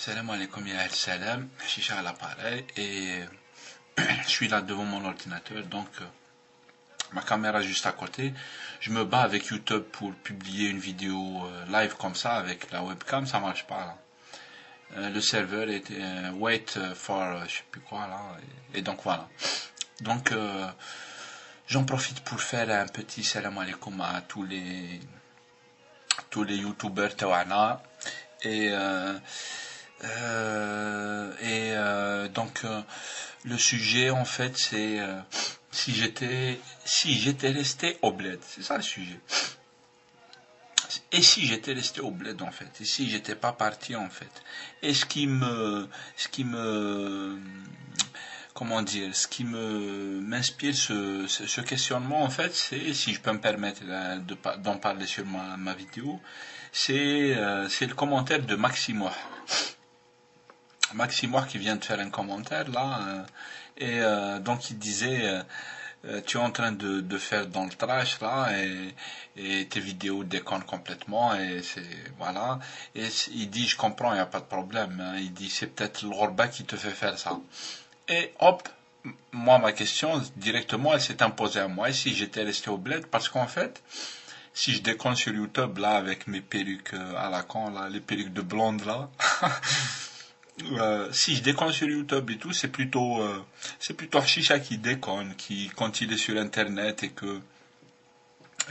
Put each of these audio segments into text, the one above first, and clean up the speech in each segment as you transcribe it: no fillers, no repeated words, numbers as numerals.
Salam alaikum ya salam, Chicha à l'appareil et je suis là devant mon ordinateur donc ma caméra juste à côté. Je me bats avec YouTube pour publier une vidéo live comme ça avec la webcam, ça marche pas là. Le serveur est wait for je sais plus quoi là et donc voilà. Donc j'en profite pour faire un petit salam alaikum à tous les youtubeurs tawana et donc le sujet en fait c'est si j'étais resté au bled, c'est ça le sujet. Et si j'étais resté au bled en fait, et si j'étais pas parti en fait. Et comment dire, ce qui m'inspire ce questionnement en fait, c'est, si je peux me permettre d'en parler sur ma vidéo, c'est le commentaire de Maximoir. Maximoir qui vient de faire un commentaire là, donc il disait tu es en train de faire dans le trash là et tes vidéos déconnent complètement et c'est voilà, et il dit je comprends, il n'y a pas de problème, hein. Il dit c'est peut-être le Ghorba qui te fait faire ça. Et hop, moi ma question directement elle s'est imposée à moi, et si j'étais resté au bled, parce qu'en fait si je déconne sur YouTube là avec mes perruques à la con là, les perruques de blonde là si je déconne sur YouTube et tout, c'est plutôt Chicha qui déconne, qui quand il est sur internet et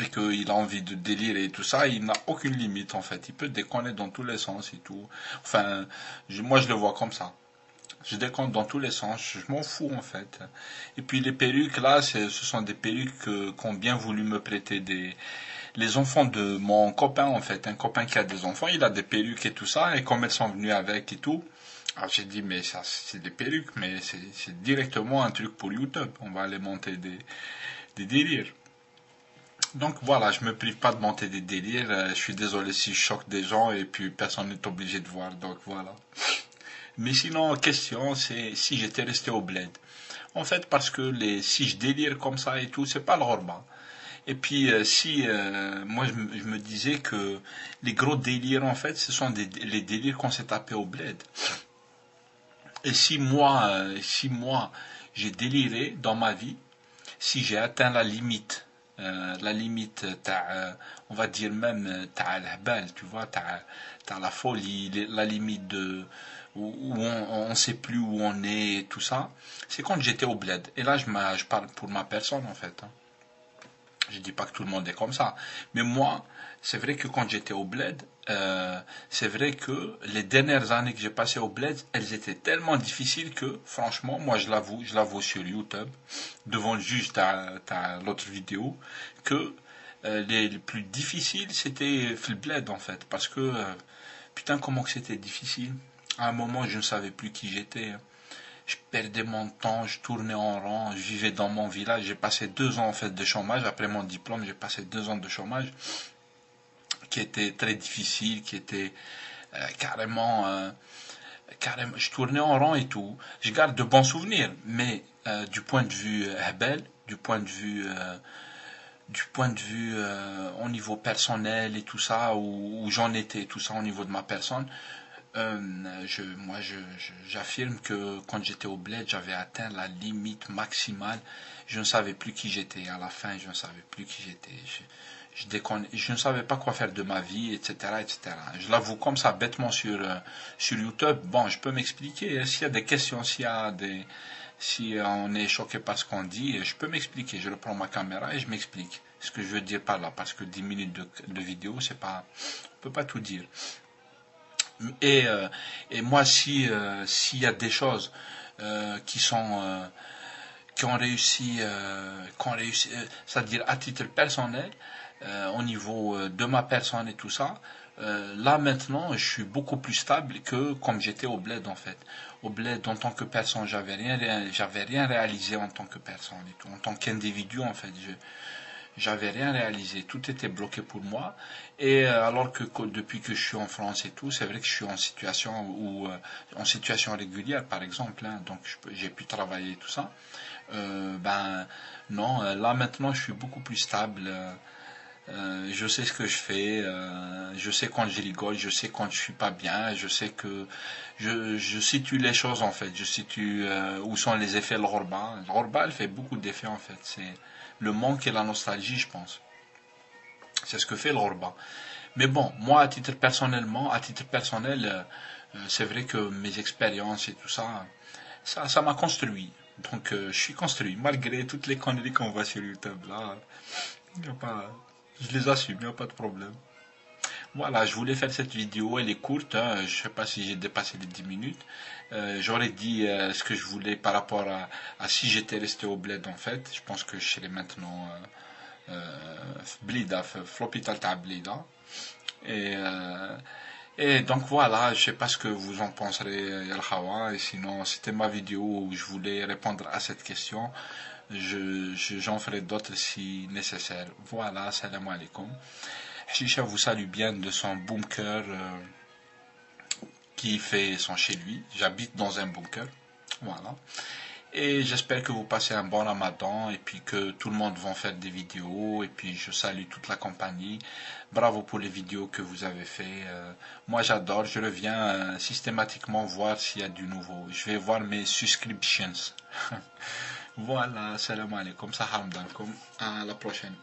qu'il a envie de délirer et tout ça, il n'a aucune limite en fait, il peut déconner dans tous les sens et tout. Enfin, moi je le vois comme ça. Je déconne dans tous les sens, je m'en fous en fait. Et puis les perruques là, ce sont des perruques qu'ont bien voulu me prêter les enfants de mon copain en fait, un copain qui a des enfants, il a des perruques et tout ça, et comme elles sont venues avec et tout, alors j'ai dit mais ça c'est des perruques, mais c'est directement un truc pour YouTube, on va aller monter des délires. Donc voilà, je me prive pas de monter des délires, je suis désolé si je choque des gens et puis personne n'est obligé de voir, donc voilà. Mais sinon, question, c'est si j'étais resté au bled. En fait, parce que si je délire comme ça et tout, c'est pas le Ghorba. Et puis, moi, je me disais que les gros délires, en fait, ce sont les délires qu'on s'est tapés au bled. Et si moi, j'ai déliré dans ma vie, si j'ai atteint la limite, on va dire même, t'as l'hbal, tu vois, t'as la folie, la limite où on sait plus où on est, et tout ça, c'est quand j'étais au bled. Et là, je parle pour ma personne, en fait, hein. Je dis pas que tout le monde est comme ça, mais moi, c'est vrai que quand j'étais au bled, c'est vrai que les dernières années que j'ai passées au bled, elles étaient tellement difficiles que, franchement, moi je l'avoue sur YouTube, devant le juge, t'as l'autre vidéo, que les plus difficiles c'était le bled en fait, parce que putain comment que c'était difficile. À un moment, je ne savais plus qui j'étais, hein. Je perdais mon temps, je tournais en rond, je vivais dans mon village. J'ai passé 2 ans en fait de chômage. Après mon diplôme, j'ai passé 2 ans de chômage qui était très difficile, qui était carrément, je tournais en rond et tout. Je garde de bons souvenirs, mais du point de vue hebel, du point de vue au niveau personnel et tout ça, où j'en étais, tout ça au niveau de ma personne, j'affirme que quand j'étais au bled, j'avais atteint la limite maximale. Je ne savais plus qui j'étais. À la fin, je ne savais plus qui j'étais. Je ne savais pas quoi faire de ma vie, etc., etc. Je l'avoue comme ça, bêtement sur YouTube. Bon, je peux m'expliquer. S'il y a des questions, si on est choqué par ce qu'on dit, je peux m'expliquer. Je reprends ma caméra et je m'explique ce que je veux dire par là. Parce que 10 minutes de vidéo, c'est pas, on peut pas tout dire. Et moi, s'il y a des choses qui ont réussi, c'est-à-dire à titre personnel, au niveau de ma personne et tout ça, là maintenant, je suis beaucoup plus stable que comme j'étais au bled en fait. Au bled, en tant que personne, j'avais rien réalisé en tant que personne et tout, en tant qu'individu en fait. J'avais rien réalisé, tout était bloqué pour moi. Et alors que depuis que je suis en France et tout, c'est vrai que je suis en situation régulière par exemple, hein, donc j'ai pu travailler et tout ça. Ben non, là maintenant je suis beaucoup plus stable. Je sais ce que je fais, je sais quand je rigole, je sais quand je suis pas bien, je sais que je situe les choses en fait, je situe où sont les effets de l'ghorba. L'ghorba, elle fait beaucoup d'effets en fait, c'est le manque et la nostalgie, je pense. C'est ce que fait le l'ghorba. Mais bon, moi à titre personnel, c'est vrai que mes expériences et tout ça, ça m'a construit. Donc je suis construit, malgré toutes les conneries qu'on voit sur YouTube là. Y a pas, je les assume, il n'y a pas de problème. Voilà, je voulais faire cette vidéo, elle est courte, hein, je sais pas si j'ai dépassé les 10 minutes. J'aurais dit ce que je voulais par rapport à si j'étais resté au bled en fait. Je pense que je serais maintenant blida, l'hôpital تاع blida. Et, euh, et donc voilà, je sais pas ce que vous en penserez, Yal Hawa. Et sinon, c'était ma vidéo où je voulais répondre à cette question. J'en ferai d'autres si nécessaire. Voilà, salam alaikum. Chicha vous salue bien de son bunker qui fait son chez lui. J'habite dans un bunker. Voilà. Et j'espère que vous passez un bon ramadan et puis que tout le monde va faire des vidéos. Et puis je salue toute la compagnie. Bravo pour les vidéos que vous avez fait. Moi j'adore, je reviens systématiquement voir s'il y a du nouveau. Je vais voir mes subscriptions. Voilà, salam alaikum, salam alaikum. À la prochaine.